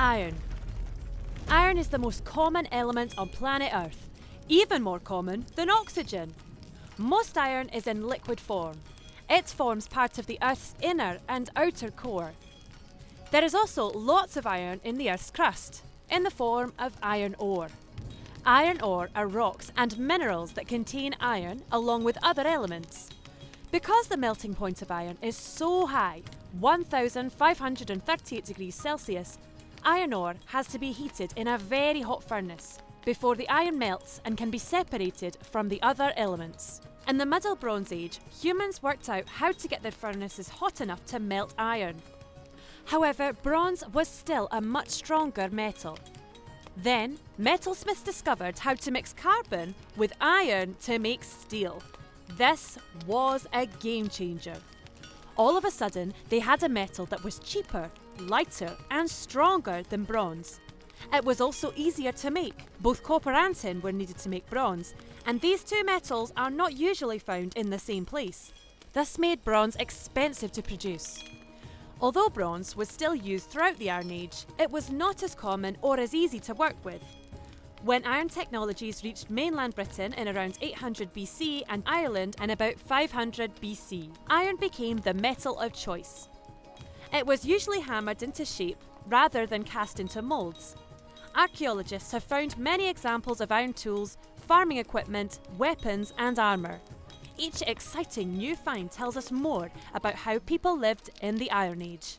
Iron. Iron is the most common element on planet Earth, even more common than oxygen. Most iron is in liquid form. It forms part of the Earth's inner and outer core. There is also lots of iron in the Earth's crust, in the form of iron ore. Iron ore are rocks and minerals that contain iron along with other elements. Because the melting point of iron is so high, 1538 degrees Celsius, iron ore has to be heated in a very hot furnace before the iron melts and can be separated from the other elements. In the Middle Bronze Age, humans worked out how to get their furnaces hot enough to melt iron. However, bronze was still a much stronger metal. Then, metalsmiths discovered how to mix carbon with iron to make steel. This was a game changer. All of a sudden, they had a metal that was cheaper, lighter, and stronger than bronze. It was also easier to make. Both copper and tin were needed to make bronze, and these two metals are not usually found in the same place. This made bronze expensive to produce. Although bronze was still used throughout the Iron Age, it was not as common or as easy to work with. When iron technologies reached mainland Britain in around 800 BC and Ireland in about 500 BC, iron became the metal of choice. It was usually hammered into shape rather than cast into moulds. Archaeologists have found many examples of iron tools, farming equipment, weapons, and armour. Each exciting new find tells us more about how people lived in the Iron Age.